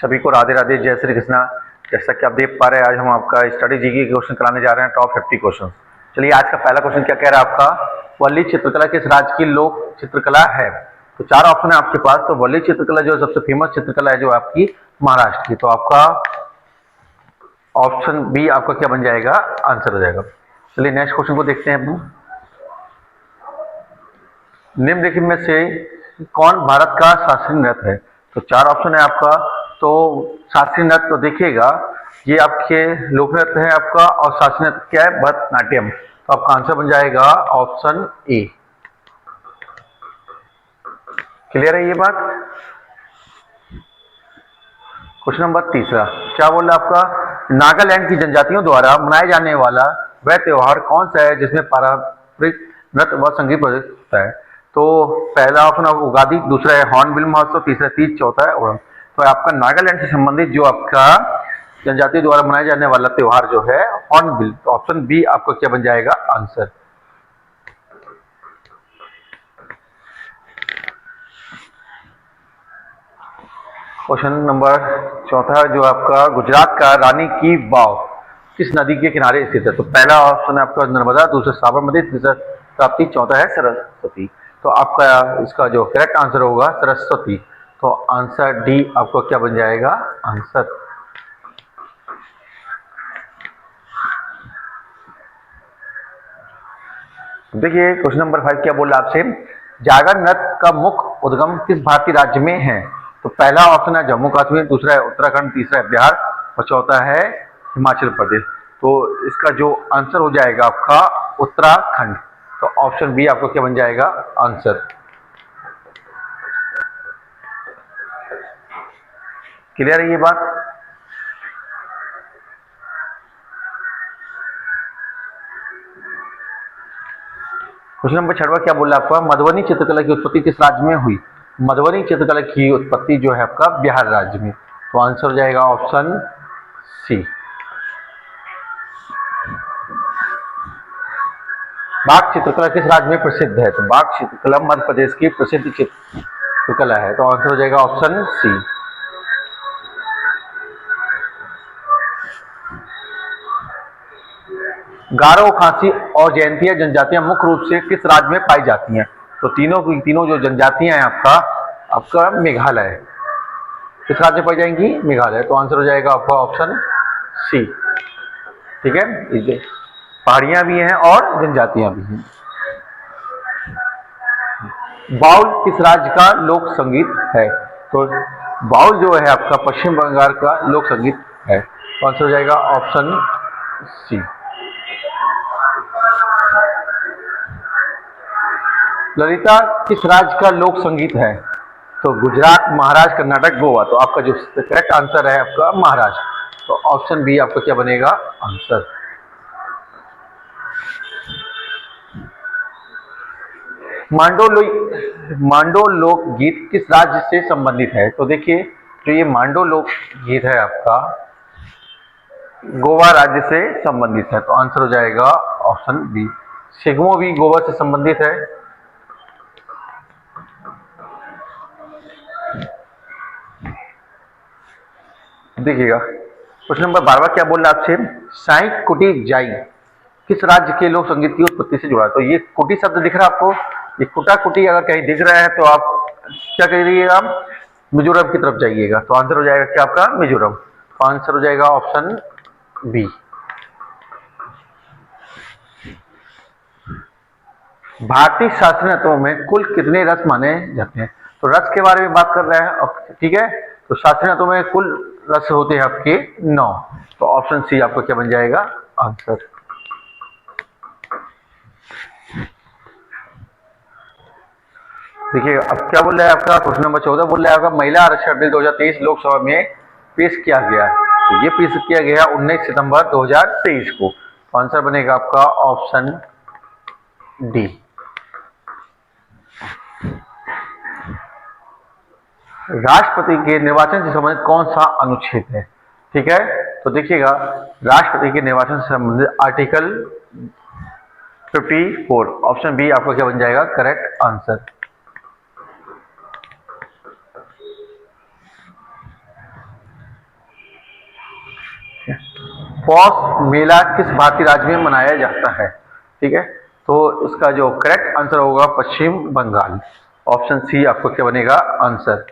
सभी को राधे राधे, जय श्री कृष्णा। जैसा कि आप देख पा रहे हैं, आज हम आपका स्टडी जीके के क्वेश्चन कराने जा रहे हैं, टॉप 50 क्वेश्चन। चलिए, आज का पहला क्वेश्चन क्या कह रहा है आपका, वल्ली चित्रकला किस राज्य की लोक चित्रकला है। तो चार ऑप्शन है आपके पास। तो वल्ली चित्रकला जो सबसे फेमस चित्रकला है जो आपकी महाराष्ट्र की, तो आपका ऑप्शन बी आपका क्या बन जाएगा, आंसर हो जाएगा। चलिए नेक्स्ट क्वेश्चन को देखते हैं हम। निम्नलिखित में से कौन भारत का शास्त्रीय नृत्य है। तो चार ऑप्शन है आपका। तो शास्त्रीय नृत्य तो देखिएगा, ये आपके लोक नृत्य है आपका, और शास्त्रीय नृत्य क्या है, भरतनाट्यम। तो आपका आंसर बन जाएगा ऑप्शन ए। क्लियर है ये बात। क्वेश्चन नंबर तीसरा क्या बोल रहा है आपका, नागालैंड की जनजातियों द्वारा मनाया जाने वाला वह त्योहार कौन सा है जिसमें पारंपरिक नृत्य व संगीत प्रदर्शित होता है। तो पहला ऑप्शन है उगादी, दूसरा है हॉर्नबिल महोत्सव, तीसरा तीज, चौथा है ओणम। तो आपका नागालैंड से संबंधित जो आपका जनजाति द्वारा मनाया जाने वाला त्योहार जो है हॉर्नबिल। तो ऑप्शन बी आपका क्या बन जाएगा, आंसर। क्वेश्चन नंबर चौथा जो आपका, गुजरात का रानी की वाव किस नदी के किनारे स्थित है। तो पहला ऑप्शन है आपका नर्मदा, दूसरा साबरमती, तीसरा ताप्ती, चौथा है सरस्वती। तो आपका इसका जो करेक्ट आंसर होगा सरस्वती। तो आंसर डी आपको क्या बन जाएगा, आंसर। देखिए क्वेश्चन नंबर 5 क्या बोल रहा है आपसे, जागर नृत्य का मुख्य उद्गम किस भारतीय राज्य में है। तो पहला ऑप्शन है जम्मू कश्मीर, दूसरा है उत्तराखंड, तीसरा है बिहार और चौथा है हिमाचल प्रदेश। तो इसका जो आंसर हो जाएगा आपका उत्तराखंड। तो ऑप्शन बी आपको क्या बन जाएगा, आंसर। क्लियर है ये बात। क्वेश्चन नंबर 6 क्या बोल रहा है आपका, मधुबनी चित्रकला की उत्पत्ति किस राज्य में हुई। मधुबनी चित्रकला की उत्पत्ति जो है आपका बिहार राज्य में। तो आंसर हो जाएगा ऑप्शन सी। बाघ चित्रकला किस राज्य में प्रसिद्ध है। तो बाघ चित्रकला मध्य प्रदेश की प्रसिद्ध चित्रकला है। तो आंसर हो जाएगा ऑप्शन सी। गारो, खासी और जयंतिया जनजातियां मुख्य रूप से किस राज्य में पाई जाती हैं। तो तीनों जो जनजातियां हैं आपका मेघालय। किस राज्य में पाई जाएंगी, मेघालय। तो आंसर हो जाएगा आपका ऑप्शन सी। ठीक है, पहाड़ियां भी हैं और जनजातियां भी हैं। बाउल किस राज्य का लोक संगीत है। तो बाउल जो है आपका पश्चिम बंगाल का लोक संगीत है। तो आंसर हो जाएगा ऑप्शन सी। ललिता किस राज्य का लोक संगीत है। तो गुजरात, महाराष्ट्र, कर्नाटक, गोवा। तो आपका जो करेक्ट आंसर है आपका महाराष्ट्र। तो ऑप्शन बी आपका क्या बनेगा, आंसर। मांडो लोक गीत किस राज्य से संबंधित है। तो देखिए जो ये मांडो लोक गीत है आपका गोवा राज्य से संबंधित है। तो आंसर हो जाएगा ऑप्शन बी। शिगमो भी गोवा से संबंधित है। देखिएगा क्वेश्चन नंबर 12 क्या बोल रहा है आपसे, साई कुटी जाई किस राज्य के लोक संगीत की उत्पत्ति से जुड़ा है। तो ये कुटी शब्द दिख रहा है आपको, ये कुटा कुटी अगर कहीं दिख रहा है तो आप क्या करिएगा, मिजोरम की तरफ जाइएगा। तो आंसर हो जाएगा क्या आपका, मिजोरम। तो आंसर हो जाएगा ऑप्शन बी। भारतीय शास्त्रीय नृत्यों में कुल कितने रस माने जाते हैं। तो रस के बारे में बात कर रहे हैं, ठीक है। तो शास्त्रीय नृत्यों में कुल रस होते हैं आपके 9। तो ऑप्शन सी आपको क्या बन जाएगा, आंसर। देखिए अब क्या बोल रहा है आपका, क्वेश्चन नंबर 14 बोल रहा है आपका, महिला आरक्षण बिल 2023 लोकसभा में पेश किया गया। तो ये पेश किया गया 19 सितंबर 2023 को। तो आंसर बनेगा आपका ऑप्शन डी। राष्ट्रपति के निर्वाचन से संबंधित कौन सा अनुच्छेद है। ठीक है, तो देखिएगा राष्ट्रपति के निर्वाचन से संबंधित आर्टिकल 54। ऑप्शन बी आपका क्या बन जाएगा, करेक्ट आंसर। पौष मेला किस भारतीय राज्य में मनाया जाता है? ठीक है, तो इसका जो करेक्ट आंसर होगा पश्चिम बंगाल। ऑप्शन सी आपको क्या बनेगा आंसर।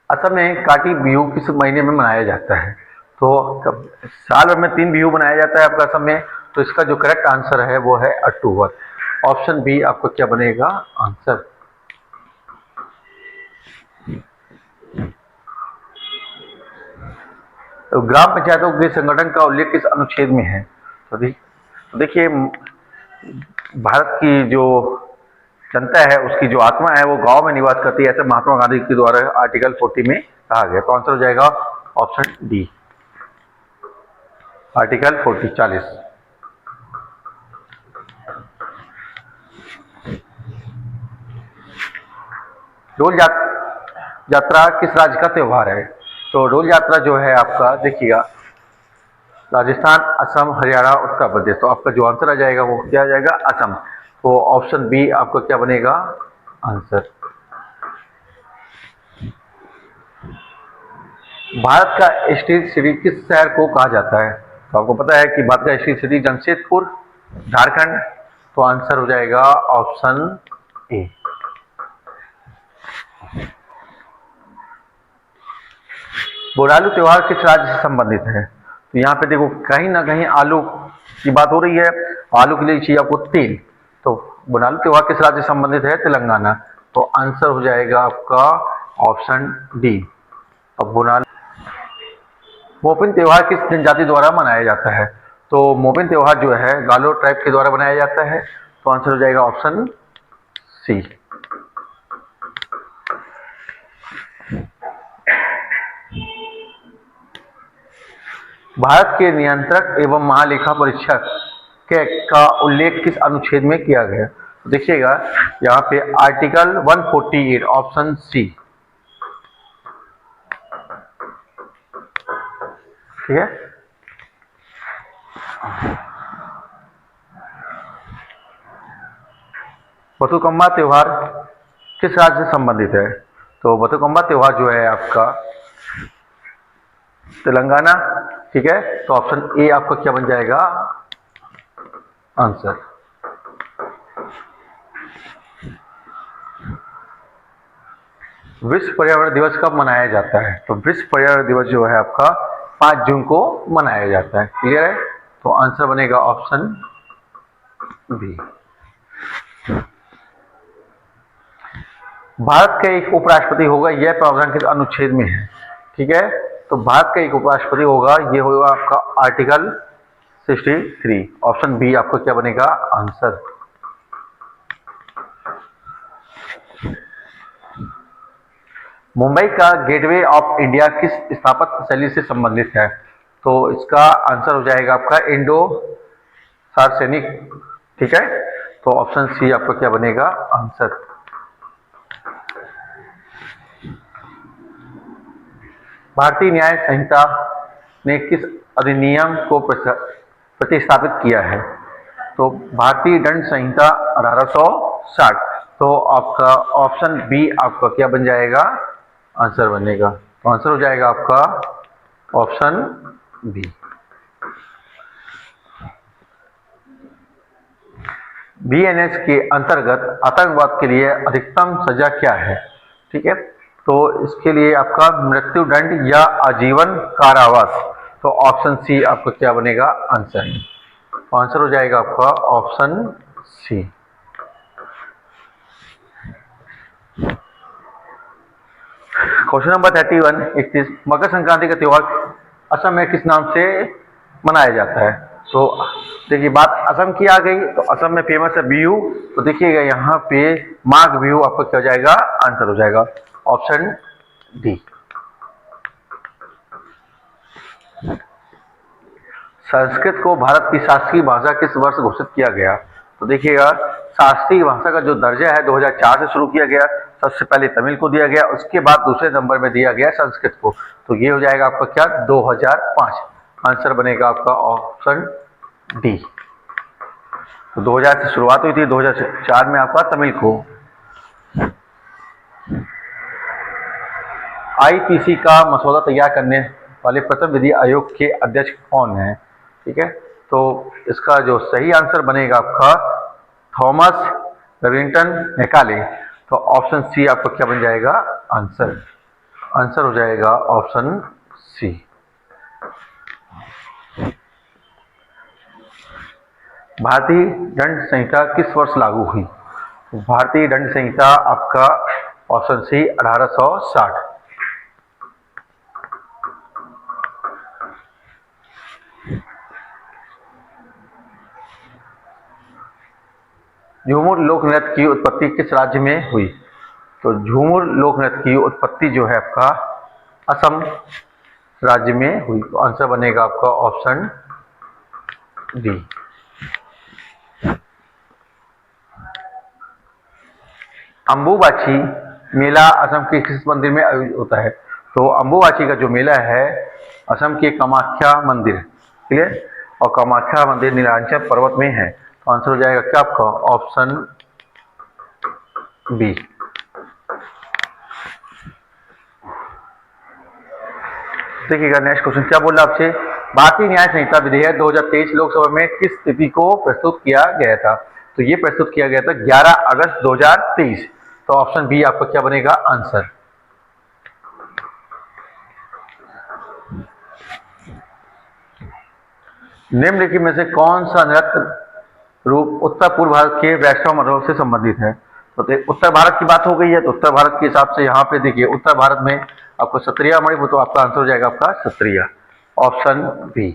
असम में काटी बिहू किस महीने में मनाया जाता है? तो साल भर में 3 बिहू मनाया जाता है आपका असम में, तो इसका जो करेक्ट आंसर है वो है अक्टूबर। ऑप्शन बी आपको क्या बनेगा आंसर। तो ग्राम पंचायतों के संगठन का उल्लेख किस अनुच्छेद में है? तो देखिए, भारत की जो जनता है उसकी जो आत्मा है वो गांव में निवास करती है, ऐसे महात्मा गांधी के द्वारा आर्टिकल 40 में कहा गया। तो आंसर हो जाएगा ऑप्शन डी, आर्टिकल 40। डोल यात्रा किस राज्य का त्योहार है? तो डोल यात्रा जो है आपका देखिएगा राजस्थान, असम, हरियाणा, उत्तर प्रदेश। तो आपका जो आंसर आ जाएगा वो क्या आ जाएगा असम। तो ऑप्शन बी आपका क्या बनेगा आंसर। भारत का स्टील सिटी किस शहर को कहा जाता है? तो आपको पता है कि भारत का स्टील सिटी जमशेदपुर, झारखंड। तो आंसर हो जाएगा ऑप्शन ए। बोनालू त्योहार किस राज्य से संबंधित है? तो यहाँ पे देखो कहीं ना कहीं आलू की बात हो रही है, आलू के लिए चाहिए आपको तेल। तो बोनालू त्योहार किस राज्य से संबंधित है? तेलंगाना। तो आंसर हो जाएगा आपका ऑप्शन डी। अब बोनालू मोपिन त्योहार किस जनजाति द्वारा मनाया जाता है? तो मोपिन त्योहार जो है गालो ट्राइब के द्वारा मनाया जाता है। तो आंसर हो जाएगा ऑप्शन सी। भारत के नियंत्रक एवं महालेखा परीक्षक के का उल्लेख किस अनुच्छेद में किया गया? तो देखिएगा यहाँ पे आर्टिकल 148 ऑप्शन सी। ठीक है, बथुकम्मा त्योहार किस राज्य से संबंधित है? तो बथुकम्मा त्योहार जो है आपका तेलंगाना। ठीक है, तो ऑप्शन ए आपका क्या बन जाएगा आंसर। विश्व पर्यावरण दिवस कब मनाया जाता है? तो विश्व पर्यावरण दिवस जो है आपका 5 जून को मनाया जाता है। क्लियर है, तो आंसर बनेगा ऑप्शन बी। भारत का एक उपराष्ट्रपति होगा, यह प्रावधान किस अनुच्छेद में है? ठीक है, तो भारत का एक उपराष्ट्रपति होगा, यह होगा आपका आर्टिकल 63। ऑप्शन बी आपको क्या बनेगा आंसर। मुंबई का गेटवे ऑफ इंडिया किस स्थापत्य शैली से संबंधित है? तो इसका आंसर हो जाएगा आपका इंडो सार्वजनिक। ठीक है, तो ऑप्शन सी आपका क्या बनेगा आंसर। भारतीय न्याय संहिता ने किस अधिनियम को प्रतिस्थापित किया है? तो भारतीय दंड संहिता 1860। तो आपका ऑप्शन बी आपका क्या बन जाएगा आंसर बनेगा। तो आंसर हो जाएगा आपका ऑप्शन बी। बीएनएस के अंतर्गत आतंकवाद के लिए अधिकतम सजा क्या है? ठीक है, तो इसके लिए आपका मृत्युदंड या आजीवन कारावास। तो ऑप्शन सी आपका क्या बनेगा आंसर। आंसर हो जाएगा आपका option C. Question number 31 Makar Sankranti का त्योहार असम में किस नाम से मनाया जाता है? तो देखिए बात असम की आ गई, तो असम में फेमस है बिहू। तो देखिएगा यहाँ पे माघ बिहू आपका क्या हो जाएगा आंसर हो जाएगा ऑप्शन डी। संस्कृत को भारत की शासकीय भाषा किस वर्ष घोषित किया गया? तो देखिएगा शास्त्रीय भाषा का जो दर्जा है 2004 से शुरू किया गया। सबसे पहले तमिल को दिया गया, उसके बाद दूसरे नंबर में दिया गया संस्कृत को। तो ये हो जाएगा आपका क्या 2005। आंसर बनेगा आपका ऑप्शन डी। तो 2000 से शुरुआत हुई थी, 2004 में आपका तमिल को। आईपीसी का मसौदा तैयार करने वाले प्रथम विधि आयोग के अध्यक्ष कौन है? ठीक है, तो इसका जो सही आंसर बनेगा आपका थॉमस बेबिंगटन मैकाले। तो ऑप्शन सी आपका क्या बन जाएगा आंसर? आंसर हो जाएगा ऑप्शन सी। भारतीय दंड संहिता किस वर्ष लागू हुई? भारतीय दंड संहिता आपका ऑप्शन सी 1860। झूमुर लोक नृत्य की उत्पत्ति किस राज्य में हुई? तो झूमुर लोक नृत्य की उत्पत्ति जो है आपका असम राज्य में हुई। तो आंसर बनेगा आपका ऑप्शन डी। अम्बुबाची मेला असम के किस मंदिर में आयोजित होता है? तो अम्बुबाची का जो मेला है असम के कामाख्या मंदिर, ठीक है, और कामाख्या मंदिर नीलांचल पर्वत में है। तो आंसर हो जाएगा क्या आपका ऑप्शन बी। देखिएगा नेक्स्ट क्वेश्चन क्या बोल रहा है आपसे, भारतीय न्याय संहिता विधेयक 2023 लोकसभा में किस तिथि को प्रस्तुत किया गया था? तो ये प्रस्तुत किया गया था 11 अगस्त 2023। तो ऑप्शन बी आपका क्या बनेगा आंसर? निम्नलिखित में से कौन सा नृत्य रूप उत्तर पूर्व भारत के वैष्णव मठों से संबंधित है? तो उत्तर भारत की बात हो गई है, तो उत्तर भारत के हिसाब से यहाँ पे देखिए उत्तर भारत में आपको सत्रिया मणिपुर, तो आपका आंसर हो जाएगा आपका सत्रिया, ऑप्शन बी।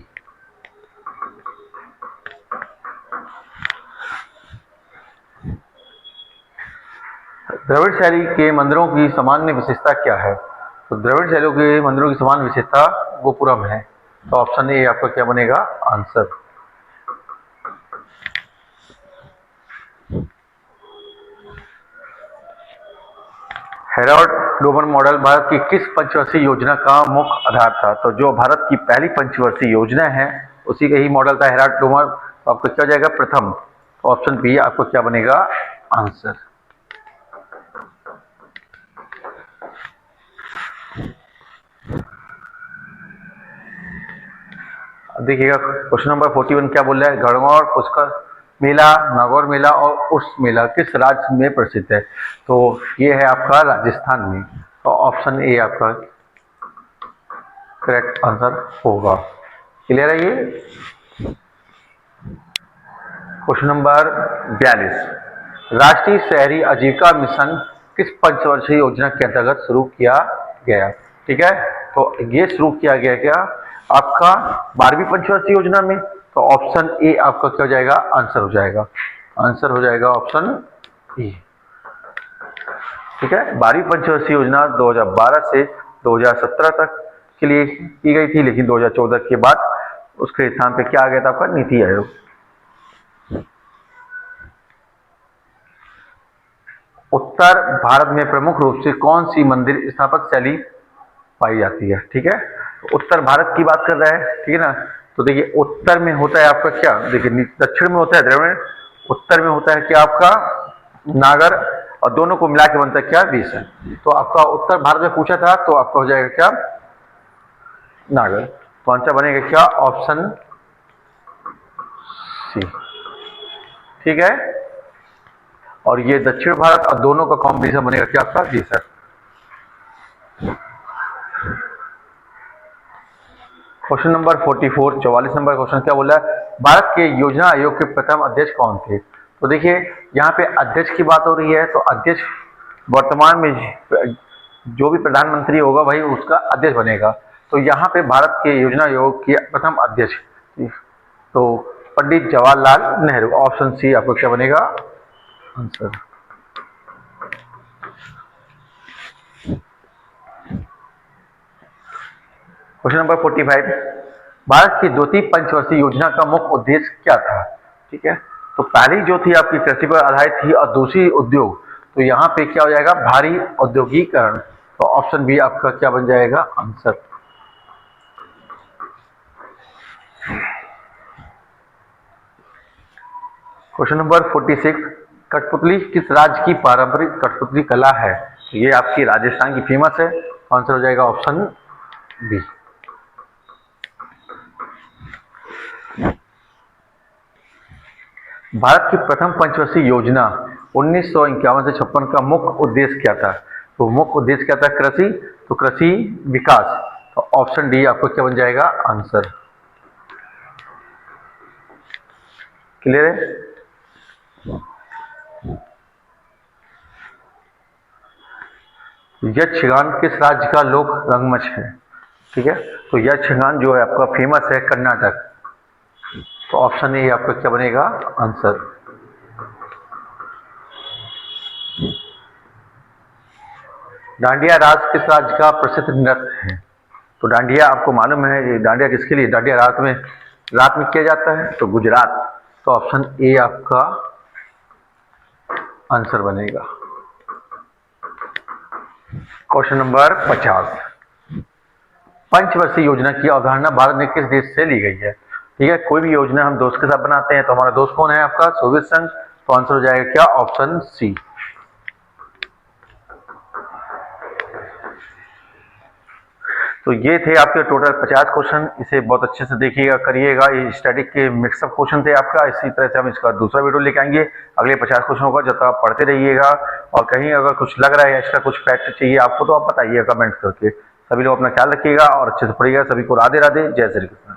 द्रविड़ शैली के मंदिरों की सामान्य विशेषता क्या है? तो द्रविड़ शैलियों के मंदिरों की सामान्य विशेषता गोपुरम है। तो ऑप्शन ए आपका क्या बनेगा answer? Harold Doman model Bharat की किस पंचवर्षीय योजना का मुख्य आधार था? तो जो भारत की पहली पंचवर्षीय योजना है उसी का ही मॉडल था हेरोल्ड डोमन। तो आपको क्या जाएगा प्रथम? तो ऑप्शन बी आपको क्या बनेगा आंसर? देखिएगा क्वेश्चन नंबर 41 क्या बोल रहा है, गणगौर पुष्कर मेला, नागौर मेला और उर्स मेला किस राज्य में प्रसिद्ध है? तो ये है आपका राजस्थान में। तो ऑप्शन ए आपका करेक्ट आंसर होगा। क्लियर है ये? क्वेश्चन नंबर 42, राष्ट्रीय शहरी आजीविका मिशन किस पंचवर्षीय योजना के अंतर्गत शुरू किया गया? ठीक है, तो ये शुरू किया गया क्या आपका 12वीं पंचवर्षीय योजना में। तो ऑप्शन ए आपका क्या हो जाएगा आंसर हो जाएगा? आंसर हो जाएगा ऑप्शन ए। ठीक है, 12वीं पंचवर्षीय योजना 2012 से 2017 तक के लिए की गई थी, लेकिन 2014 के बाद उसके स्थान पे क्या आ गया था आपका नीति आयोग। उत्तर भारत में प्रमुख रूप से कौन सी मंदिर स्थापत्य शैली पाई जाती है? ठीक है, तो उत्तर भारत की बात कर रहा है, ठीक है ना। तो देखिए उत्तर में होता है आपका क्या, देखिए दक्षिण में होता है द्रविड़, उत्तर में होता है क्या आपका नागर, और दोनों को मिला के बनता है क्या बीसन। तो आपका उत्तर भारत में पूछा था, तो आपका हो जाएगा क्या नागर। तो आंसर बनेगा क्या ऑप्शन सी। ठीक है, और ये दक्षिण भारत और दोनों का कॉम्बिनेशन बनेगा क्या आपका बीसन। क्वेश्चन नंबर 44, 44 नंबर क्वेश्चन क्या बोला है, भारत के योजना आयोग के प्रथम अध्यक्ष कौन थे? तो देखिए यहाँ पे अध्यक्ष की बात हो रही है, तो अध्यक्ष वर्तमान में जो भी प्रधानमंत्री होगा वही उसका अध्यक्ष बनेगा। तो यहाँ पे भारत के योजना आयोग के प्रथम अध्यक्ष तो पंडित जवाहरलाल नेहरू, ऑप्शन सी आपको क्या बनेगा आंसर। क्वेश्चन नंबर 45, भारत की द्वितीय पंचवर्षीय योजना का मुख्य उद्देश्य क्या था? ठीक है, तो पहली जो थी आपकी कृषि पर आधारित थी और दूसरी उद्योग, तो यहाँ पे क्या हो जाएगा भारी औद्योगिकरण। तो ऑप्शन बी आपका क्या बन जाएगा आंसर। क्वेश्चन नंबर 46, कठपुतली किस राज्य की पारंपरिक कठपुतली कला है? ये आपकी राजस्थान की फेमस है। आंसर हो जाएगा ऑप्शन बी। भारत की प्रथम पंचवर्षीय योजना 1951 से 56 का मुख्य उद्देश्य क्या था? तो मुख्य उद्देश्य क्या था? कृषि, तो कृषि विकास। तो ऑप्शन डी आपको क्या बन जाएगा आंसर। क्लियर है? यक्षगान किस राज्य का लोक रंगमंच है? ठीक है, तो यक्षगान जो है आपका फेमस है कर्नाटक। तो ऑप्शन ए आपका क्या बनेगा आंसर। डांडिया रास किस राज्य का प्रसिद्ध नृत्य है? तो डांडिया आपको मालूम है, ये डांडिया किसके लिए? डांडिया रात में किया जाता है, तो गुजरात। तो ऑप्शन ए आपका आंसर बनेगा। क्वेश्चन नंबर 50, पंचवर्षीय योजना की अवधारणा भारत में किस देश से ली गई है? ठीक है, कोई भी योजना हम दोस्त के साथ बनाते हैं, तो हमारा दोस्त कौन है आपका? सोवियत संघ। तो आंसर हो जाएगा क्या ऑप्शन सी। तो ये थे आपके टोटल 50 क्वेश्चन। इसे बहुत अच्छे से देखिएगा, करिएगा। ये स्टैटिक के मिक्सअप क्वेश्चन थे आपका। इसी तरह से हम इसका दूसरा वीडियो लेके आएंगे अगले 50 क्वेश्चनों का, जब तक आप पढ़ते रहिएगा। और कहीं अगर कुछ लग रहा है एक्स्ट्रा कुछ फैक्ट चाहिए आपको, तो आप बताइएगा कमेंट करके। सभी लोग अपना ख्याल रखिएगा और अच्छे से पढ़िएगा। सभी को राधे राधे, जय श्री कृष्ण।